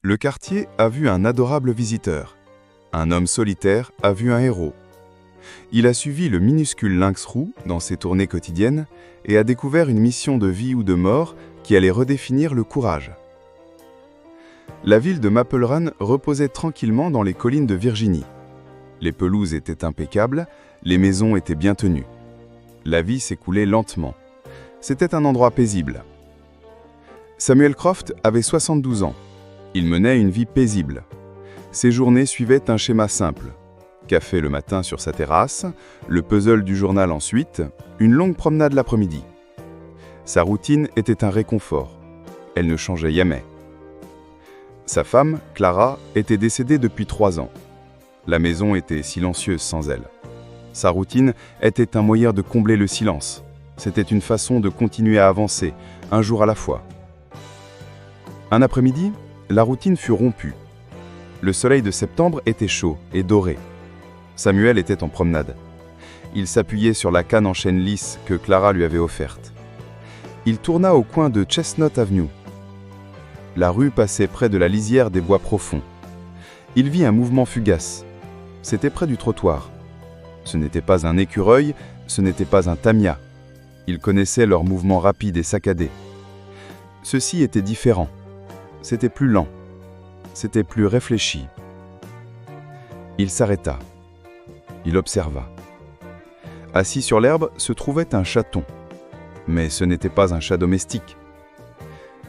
Le quartier a vu un adorable visiteur. Un homme solitaire a vu un héros. Il a suivi le minuscule lynx roux dans ses tournées quotidiennes et a découvert une mission de vie ou de mort qui allait redéfinir le courage. La ville de Maple Run reposait tranquillement dans les collines de Virginie. Les pelouses étaient impeccables, les maisons étaient bien tenues. La vie s'écoulait lentement. C'était un endroit paisible. Samuel Croft avait 72 ans. Il menait une vie paisible. Ses journées suivaient un schéma simple. Café le matin sur sa terrasse, le puzzle du journal ensuite, une longue promenade l'après-midi. Sa routine était un réconfort. Elle ne changeait jamais. Sa femme, Clara, était décédée depuis 3 ans. La maison était silencieuse sans elle. Sa routine était un moyen de combler le silence. C'était une façon de continuer à avancer, un jour à la fois. Un après-midi, la routine fut rompue. Le soleil de septembre était chaud et doré. Samuel était en promenade. Il s'appuyait sur la canne en chêne lisse que Clara lui avait offerte. Il tourna au coin de Chestnut Avenue. La rue passait près de la lisière des bois profonds. Il vit un mouvement fugace. C'était près du trottoir. Ce n'était pas un écureuil, ce n'était pas un tamia. Il connaissait leurs mouvements rapides et saccadés. Ceci était différent. C'était plus lent. C'était plus réfléchi. Il s'arrêta. Il observa. Assis sur l'herbe se trouvait un chaton. Mais ce n'était pas un chat domestique.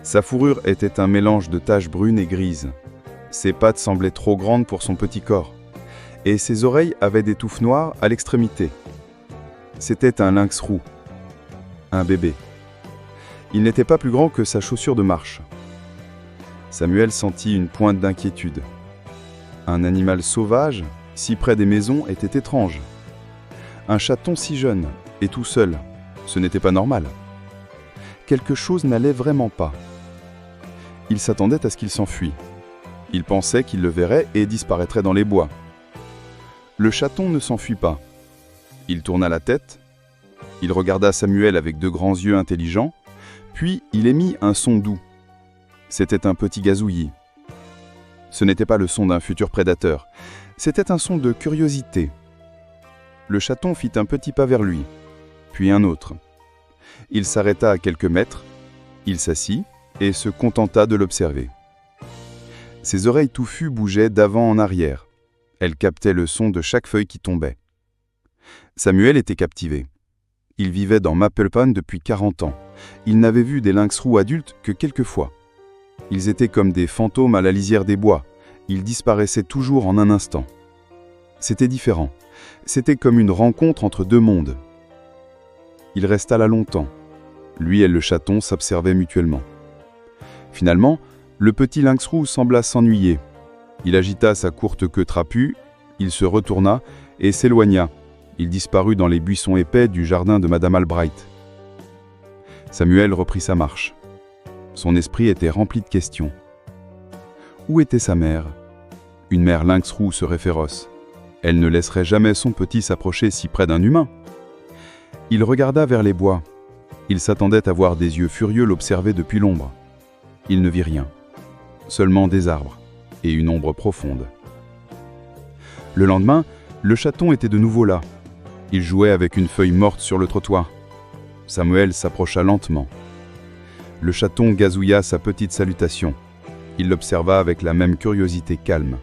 Sa fourrure était un mélange de taches brunes et grises. Ses pattes semblaient trop grandes pour son petit corps. Et ses oreilles avaient des touffes noires à l'extrémité. C'était un lynx roux. Un bébé. Il n'était pas plus grand que sa chaussure de marche. Samuel sentit une pointe d'inquiétude. Un animal sauvage, si près des maisons, était étrange. Un chaton si jeune, et tout seul, ce n'était pas normal. Quelque chose n'allait vraiment pas. Il s'attendait à ce qu'il s'enfuit. Il pensait qu'il le verrait et disparaîtrait dans les bois. Le chaton ne s'enfuit pas. Il tourna la tête. Il regarda Samuel avec de grands yeux intelligents, puis il émit un son doux. C'était un petit gazouillis. Ce n'était pas le son d'un futur prédateur. C'était un son de curiosité. Le chaton fit un petit pas vers lui, puis un autre. Il s'arrêta à quelques mètres, il s'assit et se contenta de l'observer. Ses oreilles touffues bougeaient d'avant en arrière. Elles captaient le son de chaque feuille qui tombait. Samuel était captivé. Il vivait dans Maple Run depuis 40 ans. Il n'avait vu des lynx roux adultes que quelques fois. Ils étaient comme des fantômes à la lisière des bois. Ils disparaissaient toujours en un instant. C'était différent. C'était comme une rencontre entre deux mondes. Il resta là longtemps. Lui et le chaton s'observaient mutuellement. Finalement, le petit lynx roux sembla s'ennuyer. Il agita sa courte queue trapue, il se retourna et s'éloigna. Il disparut dans les buissons épais du jardin de Madame Albright. Samuel reprit sa marche. Son esprit était rempli de questions. Où était sa mère? Une mère lynx roux serait féroce. Elle ne laisserait jamais son petit s'approcher si près d'un humain. Il regarda vers les bois. Il s'attendait à voir des yeux furieux l'observer depuis l'ombre. Il ne vit rien. Seulement des arbres et une ombre profonde. Le lendemain, le chaton était de nouveau là. Il jouait avec une feuille morte sur le trottoir. Samuel s'approcha lentement. Le chaton gazouilla sa petite salutation. Il l'observa avec la même curiosité calme.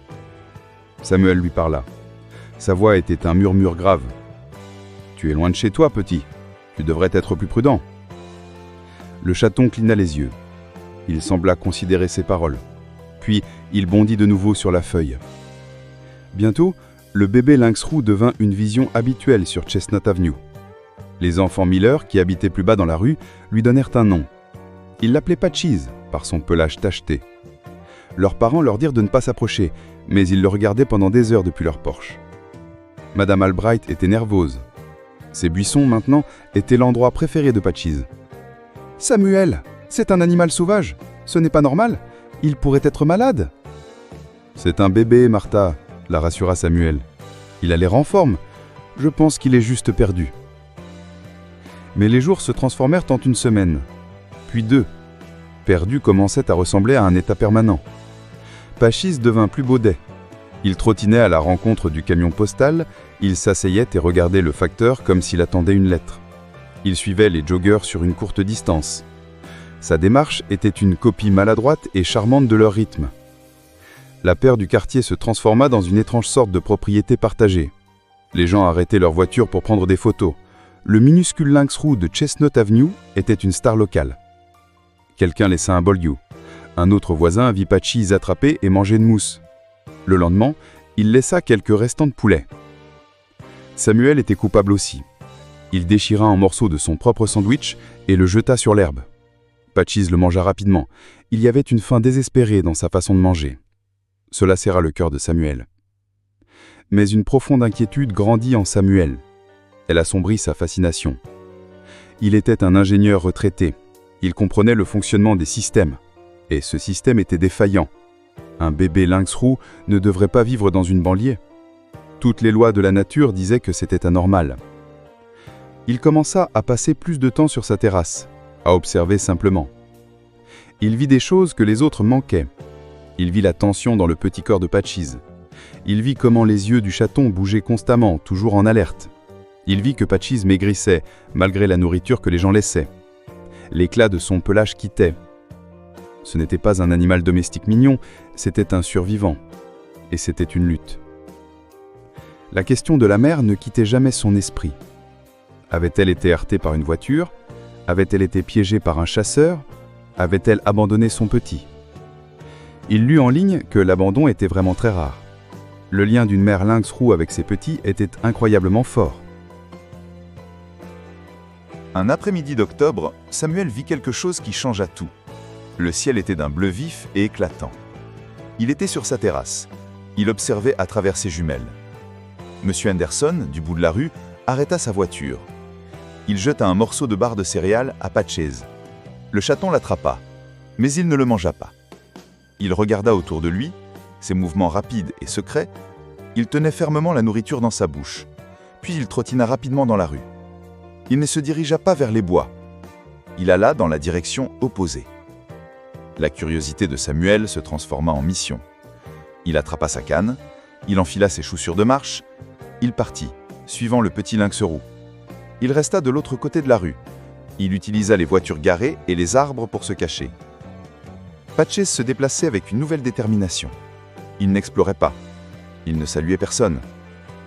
Samuel lui parla. Sa voix était un murmure grave. « Tu es loin de chez toi, petit. Tu devrais être plus prudent. » Le chaton cligna les yeux. Il sembla considérer ses paroles. Puis, il bondit de nouveau sur la feuille. Bientôt, le bébé lynx roux devint une vision habituelle sur Chestnut Avenue. Les enfants Miller, qui habitaient plus bas dans la rue, lui donnèrent un nom. Ils l'appelaient Patches, par son pelage tacheté. Leurs parents leur dirent de ne pas s'approcher, mais ils le regardaient pendant des heures depuis leur porche. Madame Albright était nerveuse. Ces buissons, maintenant, étaient l'endroit préféré de Patches. « Samuel, c'est un animal sauvage. Ce n'est pas normal. Il pourrait être malade. »« C'est un bébé, Martha, » la rassura Samuel. « Il a l'air en forme. Je pense qu'il est juste perdu. » Mais les jours se transformèrent en une semaine, puis 2. Perdu commençait à ressembler à un état permanent. Patchis devint plus baudet. Il trottinait à la rencontre du camion postal, il s'asseyait et regardait le facteur comme s'il attendait une lettre. Il suivait les joggeurs sur une courte distance. Sa démarche était une copie maladroite et charmante de leur rythme. La paire du quartier se transforma dans une étrange sorte de propriété partagée. Les gens arrêtaient leur voiture pour prendre des photos. Le minuscule lynx roux de Chestnut Avenue était une star locale. Quelqu'un laissa un bol you. Un autre voisin vit Patchis attraper et manger une mousse. Le lendemain, il laissa quelques restants de poulet. Samuel était coupable aussi. Il déchira un morceau de son propre sandwich et le jeta sur l'herbe. Patchis le mangea rapidement. Il y avait une faim désespérée dans sa façon de manger. Cela serra le cœur de Samuel. Mais une profonde inquiétude grandit en Samuel. Elle assombrit sa fascination. Il était un ingénieur retraité. Il comprenait le fonctionnement des systèmes. Et ce système était défaillant. Un bébé lynx roux ne devrait pas vivre dans une banlieue. Toutes les lois de la nature disaient que c'était anormal. Il commença à passer plus de temps sur sa terrasse, à observer simplement. Il vit des choses que les autres manquaient. Il vit la tension dans le petit corps de Patchis. Il vit comment les yeux du chaton bougeaient constamment, toujours en alerte. Il vit que Patchis maigrissait, malgré la nourriture que les gens laissaient. L'éclat de son pelage quittait. Ce n'était pas un animal domestique mignon, c'était un survivant. Et c'était une lutte. La question de la mère ne quittait jamais son esprit. Avait-elle été heurtée par une voiture? Avait-elle été piégée par un chasseur? Avait-elle abandonné son petit? Il lut en ligne que l'abandon était vraiment très rare. Le lien d'une mère lynx roux avec ses petits était incroyablement fort. Un après-midi d'octobre, Samuel vit quelque chose qui changea tout. Le ciel était d'un bleu vif et éclatant. Il était sur sa terrasse. Il observait à travers ses jumelles. Monsieur Anderson, du bout de la rue, arrêta sa voiture. Il jeta un morceau de barre de céréales à Patchis. Le chaton l'attrapa, mais il ne le mangea pas. Il regarda autour de lui, ses mouvements rapides et secrets. Il tenait fermement la nourriture dans sa bouche. Puis il trottina rapidement dans la rue. Il ne se dirigea pas vers les bois. Il alla dans la direction opposée. La curiosité de Samuel se transforma en mission. Il attrapa sa canne, il enfila ses chaussures de marche, il partit, suivant le petit lynx roux. Il resta de l'autre côté de la rue. Il utilisa les voitures garées et les arbres pour se cacher. Patchis se déplaçait avec une nouvelle détermination. Il n'explorait pas. Il ne saluait personne.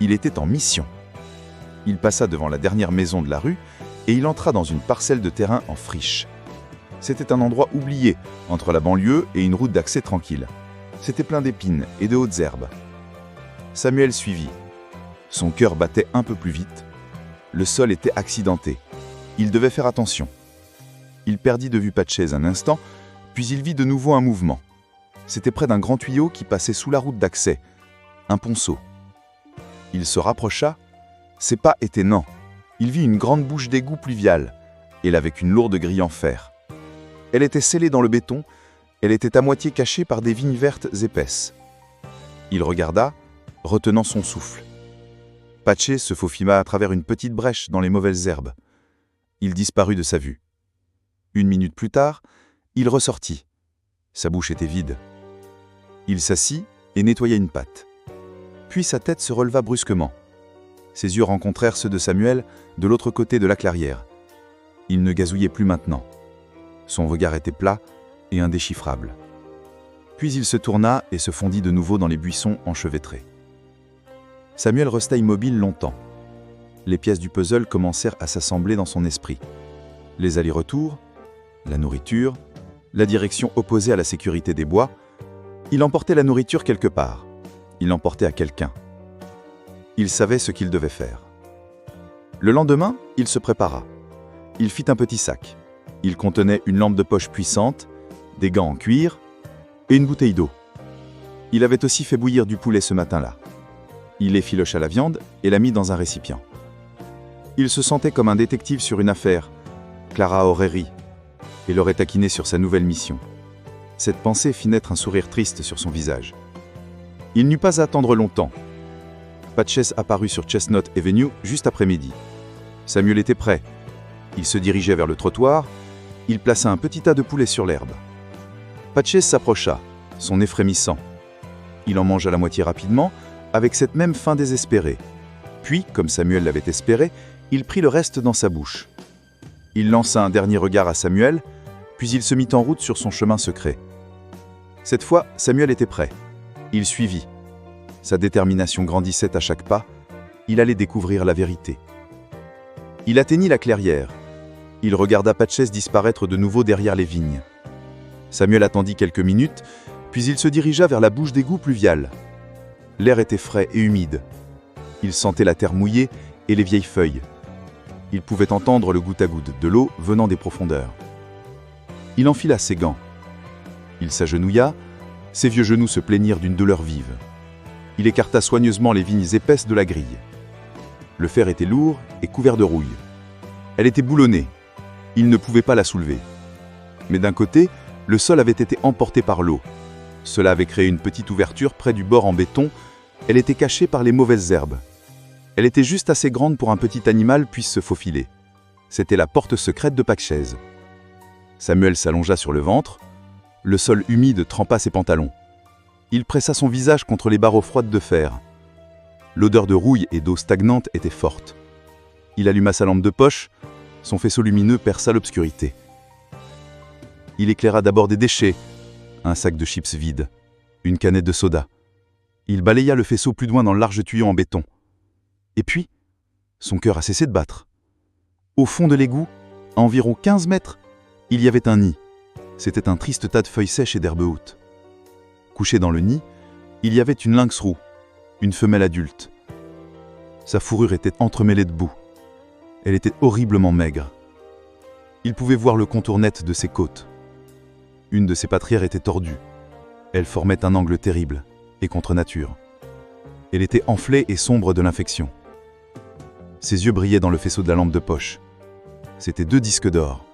Il était en mission. Il passa devant la dernière maison de la rue et il entra dans une parcelle de terrain en friche. C'était un endroit oublié, entre la banlieue et une route d'accès tranquille. C'était plein d'épines et de hautes herbes. Samuel suivit. Son cœur battait un peu plus vite. Le sol était accidenté. Il devait faire attention. Il perdit de vue Patchis un instant, puis il vit de nouveau un mouvement. C'était près d'un grand tuyau qui passait sous la route d'accès, un ponceau. Il se rapprocha. Ses pas étaient nans. Il vit une grande bouche d'égout pluviale, elle avec une lourde grille en fer. Elle était scellée dans le béton, elle était à moitié cachée par des vignes vertes épaisses. Il regarda, retenant son souffle. Patchis se faufila à travers une petite brèche dans les mauvaises herbes. Il disparut de sa vue. 1 minute plus tard, il ressortit. Sa bouche était vide. Il s'assit et nettoya une patte. Puis sa tête se releva brusquement. Ses yeux rencontrèrent ceux de Samuel de l'autre côté de la clairière. Il ne gazouillait plus maintenant. Son regard était plat et indéchiffrable. Puis il se tourna et se fondit de nouveau dans les buissons enchevêtrés. Samuel resta immobile longtemps. Les pièces du puzzle commencèrent à s'assembler dans son esprit. Les allers-retours, la nourriture, la direction opposée à la sécurité des bois. Il emportait la nourriture quelque part. Il l'emportait à quelqu'un. Il savait ce qu'il devait faire. Le lendemain, il se prépara. Il fit un petit sac. Il contenait une lampe de poche puissante, des gants en cuir et une bouteille d'eau. Il avait aussi fait bouillir du poulet ce matin-là. Il effilocha la viande et la mit dans un récipient. Il se sentait comme un détective sur une affaire. Clara aurait ri et l'aurait taquiné sur sa nouvelle mission. Cette pensée fit naître un sourire triste sur son visage. Il n'eut pas à attendre longtemps. Patchis apparut sur Chestnut Avenue juste après midi. Samuel était prêt. Il se dirigeait vers le trottoir. Il plaça un petit tas de poulet sur l'herbe. Patchis s'approcha, son nez frémissant. Il en mangea la moitié rapidement, avec cette même faim désespérée. Puis, comme Samuel l'avait espéré, il prit le reste dans sa bouche. Il lança un dernier regard à Samuel, puis il se mit en route sur son chemin secret. Cette fois, Samuel était prêt. Il suivit. Sa détermination grandissait à chaque pas. Il allait découvrir la vérité. Il atteignit la clairière. Il regarda Patches disparaître de nouveau derrière les vignes. Samuel attendit quelques minutes, puis il se dirigea vers la bouche d'égout pluviale. L'air était frais et humide. Il sentait la terre mouillée et les vieilles feuilles. Il pouvait entendre le goutte-à-goutte de l'eau venant des profondeurs. Il enfila ses gants. Il s'agenouilla, ses vieux genoux se plaignirent d'une douleur vive. Il écarta soigneusement les vignes épaisses de la grille. Le fer était lourd et couvert de rouille. Elle était boulonnée. Il ne pouvait pas la soulever. Mais d'un côté, le sol avait été emporté par l'eau. Cela avait créé une petite ouverture près du bord en béton. Elle était cachée par les mauvaises herbes. Elle était juste assez grande pour un petit animal puisse se faufiler. C'était la porte secrète de Patches. Samuel s'allongea sur le ventre. Le sol humide trempa ses pantalons. Il pressa son visage contre les barreaux froides de fer. L'odeur de rouille et d'eau stagnante était forte. Il alluma sa lampe de poche. Son faisceau lumineux perça l'obscurité. Il éclaira d'abord des déchets, un sac de chips vide, une canette de soda. Il balaya le faisceau plus loin dans le large tuyau en béton. Et puis, son cœur a cessé de battre. Au fond de l'égout, à environ 15 mètres, il y avait un nid. C'était un triste tas de feuilles sèches et d'herbes hautes. Couché dans le nid, il y avait une lynx roux, une femelle adulte. Sa fourrure était entremêlée de boue. Elle était horriblement maigre. Il pouvait voir le contour net de ses côtes. Une de ses patrières était tordue. Elle formait un angle terrible et contre nature. Elle était enflée et sombre de l'infection. Ses yeux brillaient dans le faisceau de la lampe de poche. C'étaient 2 disques d'or.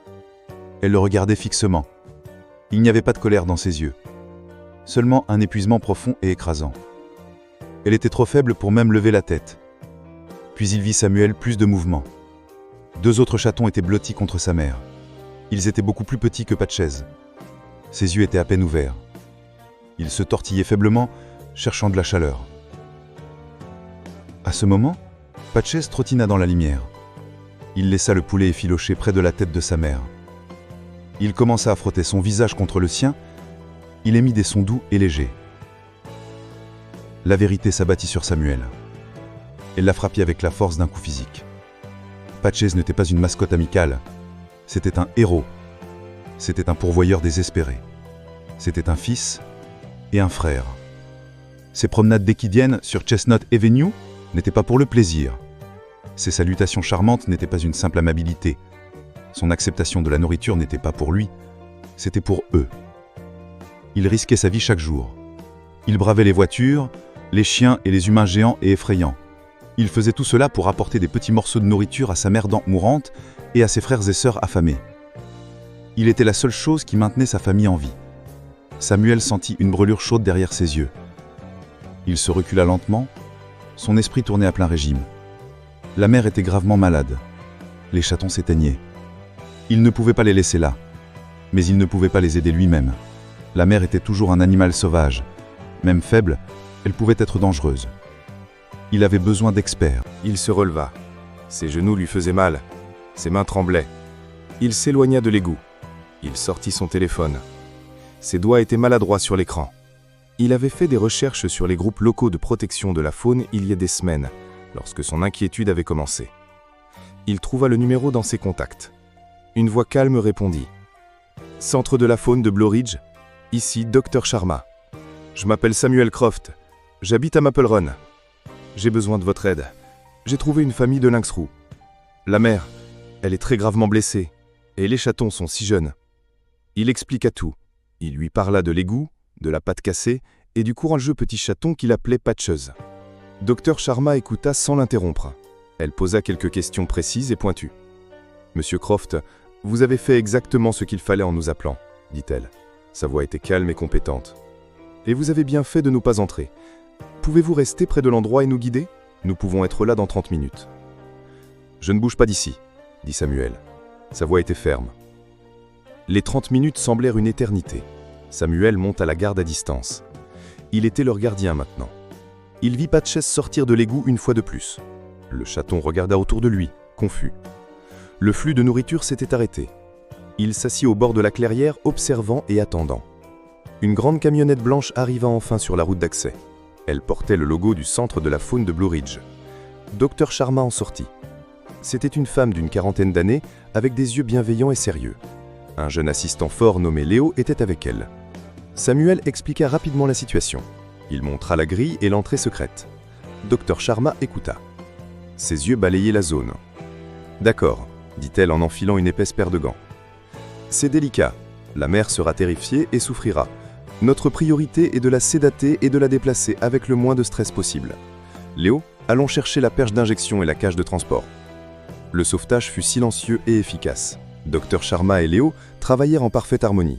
Elle le regardait fixement. Il n'y avait pas de colère dans ses yeux. Seulement un épuisement profond et écrasant. Elle était trop faible pour même lever la tête. Puis il vit Samuel plus de mouvement. 2 autres chatons étaient blottis contre sa mère. Ils étaient beaucoup plus petits que Patches. Ses yeux étaient à peine ouverts. Il se tortillait faiblement, cherchant de la chaleur. À ce moment, Patches trottina dans la lumière. Il laissa le poulet effilocher près de la tête de sa mère. Il commença à frotter son visage contre le sien. Il émit des sons doux et légers. La vérité s'abattit sur Samuel. Elle la frappit avec la force d'un coup physique. Patches n'était pas une mascotte amicale. C'était un héros. C'était un pourvoyeur désespéré. C'était un fils et un frère. Ses promenades d'équidienne sur Chestnut Avenue n'étaient pas pour le plaisir. Ses salutations charmantes n'étaient pas une simple amabilité. Son acceptation de la nourriture n'était pas pour lui, c'était pour eux. Il risquait sa vie chaque jour. Il bravait les voitures, les chiens et les humains géants et effrayants. Il faisait tout cela pour apporter des petits morceaux de nourriture à sa mère mourante et à ses frères et sœurs affamés. Il était la seule chose qui maintenait sa famille en vie. Samuel sentit une brûlure chaude derrière ses yeux. Il se recula lentement, son esprit tournait à plein régime. La mère était gravement malade. Les chatons s'éteignaient. Il ne pouvait pas les laisser là, mais il ne pouvait pas les aider lui-même. La mère était toujours un animal sauvage. Même faible, elle pouvait être dangereuse. Il avait besoin d'experts. Il se releva. Ses genoux lui faisaient mal. Ses mains tremblaient. Il s'éloigna de l'égout. Il sortit son téléphone. Ses doigts étaient maladroits sur l'écran. Il avait fait des recherches sur les groupes locaux de protection de la faune il y a des semaines, lorsque son inquiétude avait commencé. Il trouva le numéro dans ses contacts. Une voix calme répondit. « Centre de la faune de Blue Ridge, ici Dr Sharma. Je m'appelle Samuel Croft. J'habite à Maple Run. J'ai besoin de votre aide. J'ai trouvé une famille de lynx roux. La mère, elle est très gravement blessée, et les chatons sont si jeunes. » Il expliqua tout. Il lui parla de l'égout, de la patte cassée et du courageux petit chaton qu'il appelait Patches. Dr Sharma écouta sans l'interrompre. Elle posa quelques questions précises et pointues. « Monsieur Croft, vous avez fait exactement ce qu'il fallait en nous appelant, dit-elle. Sa voix était calme et compétente. Et vous avez bien fait de ne pas entrer. Pouvez-vous rester près de l'endroit et nous guider ? Nous pouvons être là dans 30 minutes. Je ne bouge pas d'ici, dit Samuel. Sa voix était ferme. Les 30 minutes semblèrent une éternité. Samuel monta la garde à distance. Il était leur gardien maintenant. Il vit Patches sortir de l'égout une fois de plus. Le chaton regarda autour de lui, confus. Le flux de nourriture s'était arrêté. Il s'assit au bord de la clairière, observant et attendant. Une grande camionnette blanche arriva enfin sur la route d'accès. Elle portait le logo du centre de la faune de Blue Ridge. Dr Sharma en sortit. C'était une femme d'une quarantaine d'années, avec des yeux bienveillants et sérieux. Un jeune assistant fort nommé Léo était avec elle. Samuel expliqua rapidement la situation. Il montra la grille et l'entrée secrète. Dr Sharma écouta. Ses yeux balayaient la zone. « D'accord », dit-elle en enfilant une épaisse paire de gants. « C'est délicat. La mère sera terrifiée et souffrira. Notre priorité est de la sédater et de la déplacer avec le moins de stress possible. Léo, allons chercher la perche d'injection et la cage de transport. » Le sauvetage fut silencieux et efficace. Dr Sharma et Léo travaillèrent en parfaite harmonie.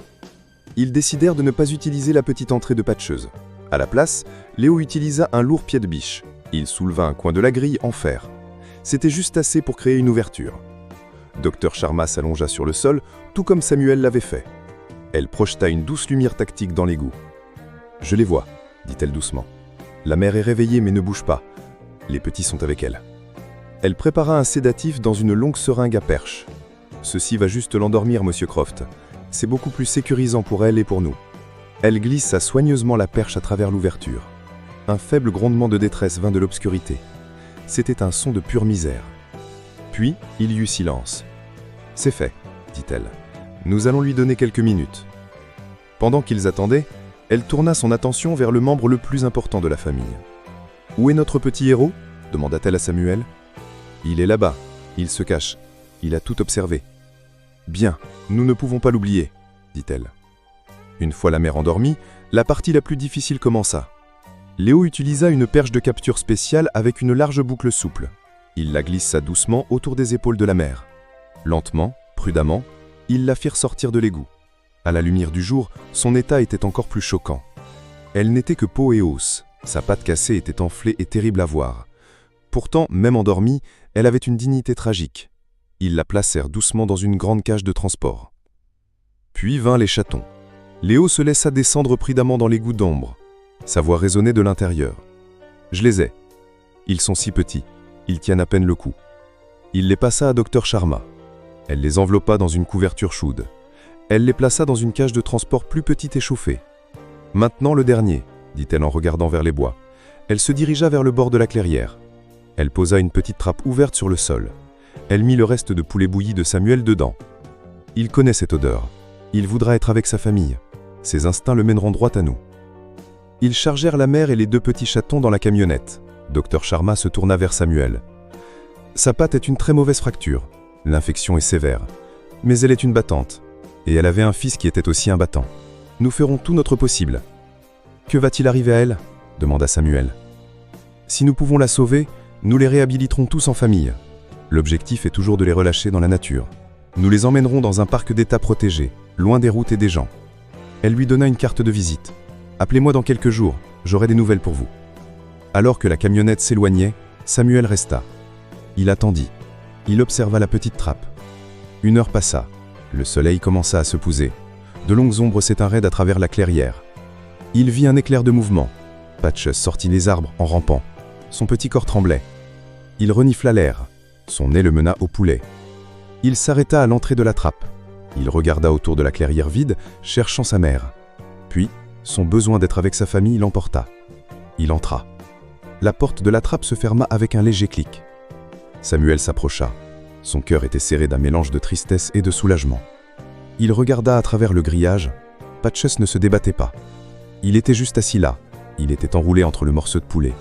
Ils décidèrent de ne pas utiliser la petite entrée de patcheuse. À la place, Léo utilisa un lourd pied de biche. Il souleva un coin de la grille en fer. C'était juste assez pour créer une ouverture. Dr Sharma s'allongea sur le sol, tout comme Samuel l'avait fait. Elle projeta une douce lumière tactique dans l'égout. « Je les vois », dit-elle doucement. « La mère est réveillée mais ne bouge pas. Les petits sont avec elle. » Elle prépara un sédatif dans une longue seringue à perche. « Ceci va juste l'endormir, Monsieur Croft. C'est beaucoup plus sécurisant pour elle et pour nous. » Elle glissa soigneusement la perche à travers l'ouverture. Un faible grondement de détresse vint de l'obscurité. C'était un son de pure misère. Puis, il y eut silence. « C'est fait, » dit-elle. « Nous allons lui donner quelques minutes. » Pendant qu'ils attendaient, elle tourna son attention vers le membre le plus important de la famille. « Où est notre petit héros » demanda-t-elle à Samuel. « Il est là-bas. Il se cache. Il a tout observé. »« Bien, nous ne pouvons pas l'oublier, » dit-elle. Une fois la mère endormie, la partie la plus difficile commença. Léo utilisa une perche de capture spéciale avec une large boucle souple. Il la glissa doucement autour des épaules de la mère. Lentement, prudemment, ils la firent sortir de l'égout. À la lumière du jour, son état était encore plus choquant. Elle n'était que peau et os. Sa patte cassée était enflée et terrible à voir. Pourtant, même endormie, elle avait une dignité tragique. Ils la placèrent doucement dans une grande cage de transport. Puis vinrent les chatons. Léo se laissa descendre prudemment dans l'égout d'ombre. Sa voix résonnait de l'intérieur. « Je les ai. Ils sont si petits. Ils tiennent à peine le coup. » Il les passa à Dr Sharma. Elle les enveloppa dans une couverture chaude. Elle les plaça dans une cage de transport plus petite et chauffée. « Maintenant le dernier, » dit-elle en regardant vers les bois. Elle se dirigea vers le bord de la clairière. Elle posa une petite trappe ouverte sur le sol. Elle mit le reste de poulet bouilli de Samuel dedans. Il connaît cette odeur. Il voudra être avec sa famille. Ses instincts le mèneront droit à nous. Ils chargèrent la mère et les deux petits chatons dans la camionnette. Dr Sharma se tourna vers Samuel. Sa patte est une très mauvaise fracture. L'infection est sévère. Mais elle est une battante. Et elle avait un fils qui était aussi un battant. Nous ferons tout notre possible. Que va-t-il arriver à elle ? Demanda Samuel. Si nous pouvons la sauver, nous les réhabiliterons tous en famille. L'objectif est toujours de les relâcher dans la nature. Nous les emmènerons dans un parc d'État protégé, loin des routes et des gens. Elle lui donna une carte de visite. Appelez-moi dans quelques jours, j'aurai des nouvelles pour vous. Alors que la camionnette s'éloignait, Samuel resta. Il attendit. Il observa la petite trappe. 1 heure passa. Le soleil commença à se poser. De longues ombres s'éteinrent à travers la clairière. Il vit un éclair de mouvement. Patches sortit des arbres en rampant. Son petit corps tremblait. Il renifla l'air. Son nez le mena au poulet. Il s'arrêta à l'entrée de la trappe. Il regarda autour de la clairière vide, cherchant sa mère. Puis, son besoin d'être avec sa famille l'emporta. Il entra. La porte de la trappe se ferma avec un léger clic. Samuel s'approcha. Son cœur était serré d'un mélange de tristesse et de soulagement. Il regarda à travers le grillage. Patches ne se débattait pas. Il était juste assis là. Il était enroulé entre le morceau de poulet.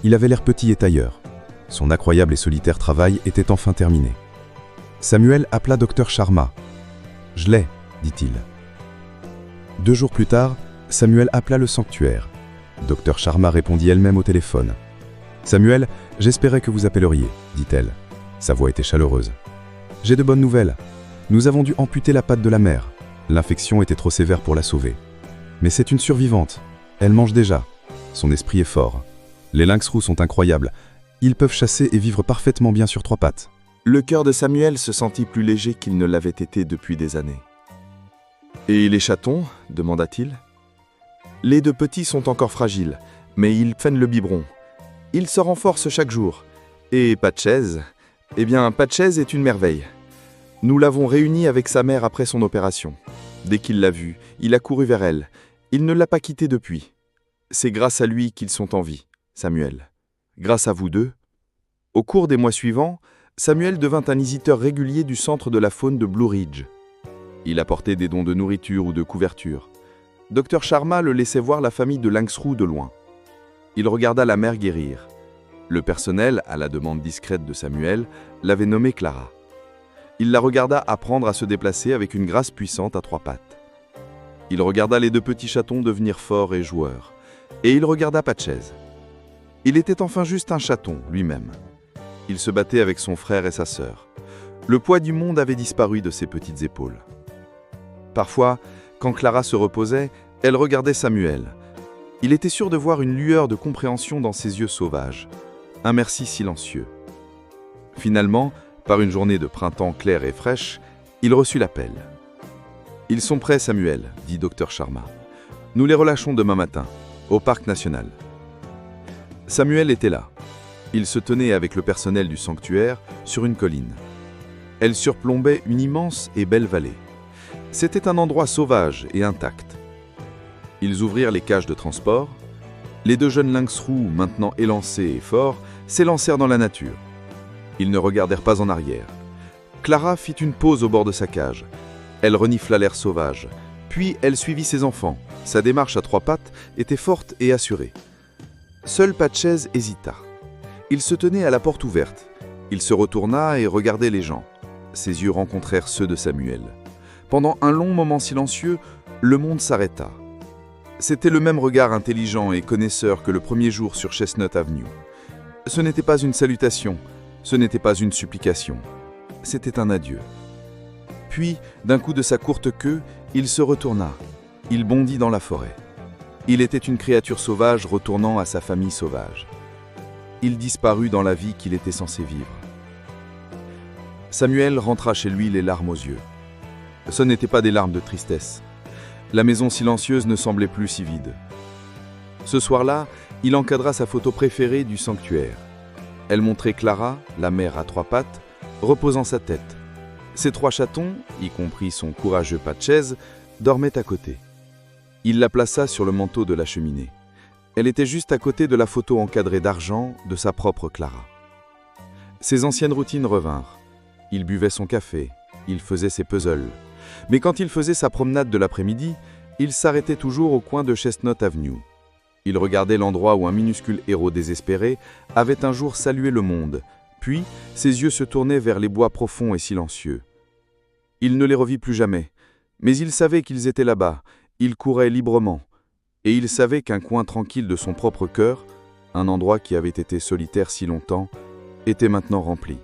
Il avait l'air petit et tailleur. Son incroyable et solitaire travail était enfin terminé. Samuel appela Dr Sharma. « Je l'ai, » dit-il. 2 jours plus tard, Samuel appela le sanctuaire. Dr Sharma répondit elle-même au téléphone. « Samuel, j'espérais que vous appelleriez, » dit-elle. Sa voix était chaleureuse. « J'ai de bonnes nouvelles. Nous avons dû amputer la patte de la mère. L'infection était trop sévère pour la sauver. Mais c'est une survivante. Elle mange déjà. Son esprit est fort. Les lynx roux sont incroyables. Ils peuvent chasser et vivre parfaitement bien sur 3 pattes. » Le cœur de Samuel se sentit plus léger qu'il ne l'avait été depuis des années. « Et les chatons » demanda-t-il. Les deux petits sont encore fragiles, mais ils prennent le biberon. Ils se renforcent chaque jour. Et Patchez, Patchez est une merveille. Nous l'avons réuni avec sa mère après son opération. Dès qu'il l'a vue, il a couru vers elle. Il ne l'a pas quittée depuis. C'est grâce à lui qu'ils sont en vie, Samuel. Grâce à vous deux. Au cours des mois suivants, Samuel devint un visiteur régulier du centre de la faune de Blue Ridge. Il apportait des dons de nourriture ou de couverture. Dr Sharma le laissait voir la famille de lynx roux de loin. Il regarda la mère guérir. Le personnel, à la demande discrète de Samuel, l'avait nommée Clara. Il la regarda apprendre à se déplacer avec une grâce puissante à trois pattes. Il regarda les deux petits chatons devenir forts et joueurs. Et il regarda Patchez. Il était enfin juste un chaton, lui-même. Il se battait avec son frère et sa sœur. Le poids du monde avait disparu de ses petites épaules. Parfois, quand Clara se reposait, elle regardait Samuel. Il était sûr de voir une lueur de compréhension dans ses yeux sauvages. Un merci silencieux. Finalement, par une journée de printemps claire et fraîche, il reçut l'appel. « Ils sont prêts, Samuel, » dit Dr Sharma. « Nous les relâchons demain matin, au parc national. » Samuel était là. Il se tenait avec le personnel du sanctuaire sur une colline. Elle surplombait une immense et belle vallée. C'était un endroit sauvage et intact. Ils ouvrirent les cages de transport. Les deux jeunes lynx roux, maintenant élancés et forts, s'élancèrent dans la nature. Ils ne regardèrent pas en arrière. Clara fit une pause au bord de sa cage. Elle renifla l'air sauvage. Puis elle suivit ses enfants. Sa démarche à trois pattes était forte et assurée. Seul Patchez hésita. Il se tenait à la porte ouverte. Il se retourna et regardait les gens. Ses yeux rencontrèrent ceux de Samuel. Pendant un long moment silencieux, le monde s'arrêta. C'était le même regard intelligent et connaisseur que le premier jour sur Chestnut Avenue. Ce n'était pas une salutation, ce n'était pas une supplication. C'était un adieu. Puis, d'un coup de sa courte queue, il se retourna. Il bondit dans la forêt. Il était une créature sauvage retournant à sa famille sauvage. Il disparut dans la vie qu'il était censé vivre. Samuel rentra chez lui les larmes aux yeux. Ce n'étaient pas des larmes de tristesse. La maison silencieuse ne semblait plus si vide. Ce soir-là, il encadra sa photo préférée du sanctuaire. Elle montrait Clara, la mère à trois pattes, reposant sa tête. Ses trois chatons, y compris son courageux Patchez, dormaient à côté. Il la plaça sur le manteau de la cheminée. Elle était juste à côté de la photo encadrée d'argent de sa propre Clara. Ses anciennes routines revinrent. Il buvait son café, il faisait ses puzzles. Mais quand il faisait sa promenade de l'après-midi, il s'arrêtait toujours au coin de Chestnut Avenue. Il regardait l'endroit où un minuscule héros désespéré avait un jour salué le monde, puis ses yeux se tournaient vers les bois profonds et silencieux. Il ne les revit plus jamais, mais il savait qu'ils étaient là-bas, il courait librement, et il savait qu'un coin tranquille de son propre cœur, un endroit qui avait été solitaire si longtemps, était maintenant rempli.